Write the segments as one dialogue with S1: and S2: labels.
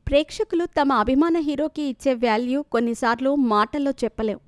S1: ప్రేక్షకులు తమ అభిమాన హీరోకి ఇచ్చే వాల్యూ కొన్నిసార్లు మాటల్లో చెప్పలేం.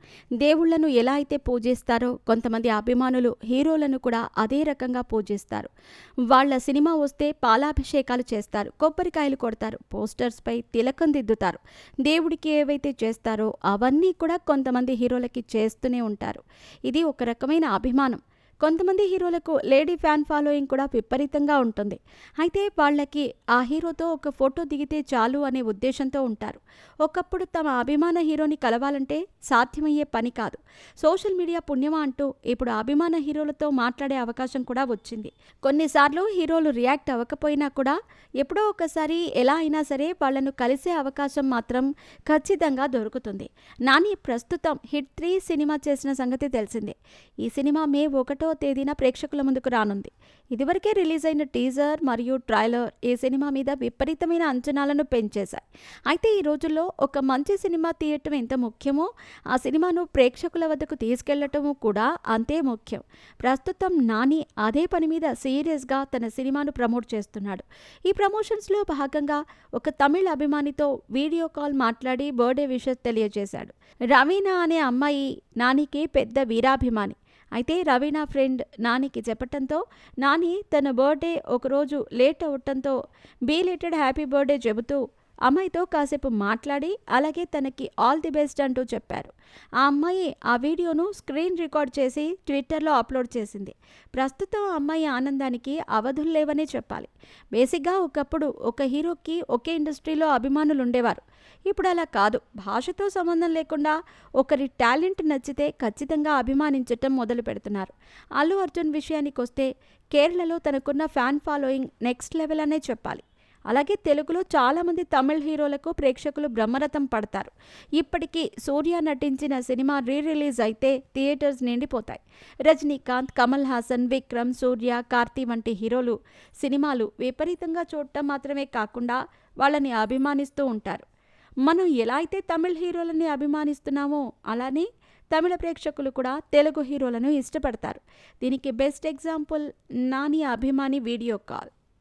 S1: దేవుళ్ళను ఎలా అయితే పూజిస్తారో కొంతమంది అభిమానులు హీరోలను కూడా అదే రకంగా పూజిస్తారు. వాళ్ళ సినిమా వస్తే పాలాభిషేకాలు చేస్తారు, కొబ్బరికాయలు కొడతారు, పోస్టర్స్పై తిలకం దిద్దుతారు. దేవుడికి ఏవైతే చేస్తారో అవన్నీ కూడా కొంతమంది హీరోలకి చేస్తూనే ఉంటారు. ఇది ఒక రకమైన అభిమానం. కొంతమంది హీరోలకు లేడీ ఫ్యాన్ ఫాలోయింగ్ కూడా విపరీతంగా ఉంటుంది. అయితే వాళ్ళకి ఆ హీరోతో ఒక ఫోటో దిగితే చాలు అనే ఉద్దేశంతో ఉంటారు. ఒకప్పుడు తమ అభిమాన హీరోని కలవాలంటే సాధ్యమయ్యే పని కాదు. సోషల్ మీడియా పుణ్యమా అంటూ ఇప్పుడు అభిమాన హీరోలతో మాట్లాడే అవకాశం కూడా వచ్చింది. కొన్నిసార్లు హీరోలు రియాక్ట్ అవ్వకపోయినా కూడా ఎప్పుడో ఒకసారి ఎలా అయినా సరే వాళ్లను కలిసే అవకాశం మాత్రం ఖచ్చితంగా దొరుకుతుంది. నాని ప్రస్తుతం హిట్ 3 సినిమా చేసిన సంగతి తెలిసిందే. ఈ సినిమా మే 1వ తేదీన ప్రేక్షకుల ముందుకు రానుంది. ఇదివరకే రిలీజ్ అయిన టీజర్ మరియు ట్రైలర్ ఈ సినిమా మీద విపరీతమైన అంచనాలను పెంచేశాయి. అయితే ఈ రోజుల్లో ఒక మంచి సినిమా తీయటం ఎంత ముఖ్యమో ఆ సినిమాను ప్రేక్షకుల వద్దకు తీసుకెళ్లటము కూడా అంతే ముఖ్యం. ప్రస్తుతం నాని అదే పని మీద సీరియస్గా తన సినిమాను ప్రమోట్ చేస్తున్నాడు. ఈ ప్రమోషన్స్లో భాగంగా ఒక తమిళ అభిమానితో వీడియో కాల్ మాట్లాడి బర్త్డే విషెస్ తెలియజేశాడు. రవీనా అనే అమ్మాయి నానికి పెద్ద వీరాభిమాని. అయితే రవీనా ఫ్రెండ్ నానికి చెప్పటంతో నాని తన బర్త్డే ఒకరోజు లేట్ అవటంతో బీలేటెడ్ హ్యాపీ బర్త్డే చెబుతూ అమ్మాయితో కాసేపు మాట్లాడి అలాగే తనకి ఆల్ ది బెస్ట్ అంటూ చెప్పారు. ఆ అమ్మాయి ఆ వీడియోను స్క్రీన్ రికార్డ్ చేసి ట్విట్టర్లో అప్లోడ్ చేసింది. ప్రస్తుతం ఆ అమ్మాయి ఆనందానికి అవధులు లేవనే చెప్పాలి. బేసిక్గా ఒకప్పుడు ఒక హీరోకి ఒకే ఇండస్ట్రీలో అభిమానులు ఉండేవారు. ఇప్పుడు అలా కాదు. భాషతో సంబంధం లేకుండా ఒకరి టాలెంట్ నచ్చితే ఖచ్చితంగా అభిమానించటం మొదలు పెడుతున్నారు. అల్లు అర్జున్ విషయానికి వస్తే కేరళలో తనకున్న ఫ్యాన్ ఫాలోయింగ్ నెక్స్ట్ లెవెల్ అనే చెప్పాలి. అలాగే తెలుగులో చాలామంది తమిళ హీరోలకు ప్రేక్షకులు బ్రహ్మరథం పడతారు. ఇప్పటికీ సూర్య నటించిన సినిమా రిలీజ్ అయితే థియేటర్స్ నిండిపోతాయి. రజనీకాంత్, కమల్ హాసన్, విక్రమ్, సూర్య, కార్తీ వంటి హీరోలు సినిమాలు విపరీతంగా చూడటం మాత్రమే కాకుండా వాళ్ళని అభిమానిస్తూ ఉంటారు. మనం ఎలా అయితే తమిళ హీరోలని అభిమానిస్తున్నామో అలానే తమిళ ప్రేక్షకులు కూడా తెలుగు హీరోలను ఇష్టపడతారు. దీనికి బెస్ట్ ఎగ్జాంపుల్ నాని అభిమాని వీడియో కాల్.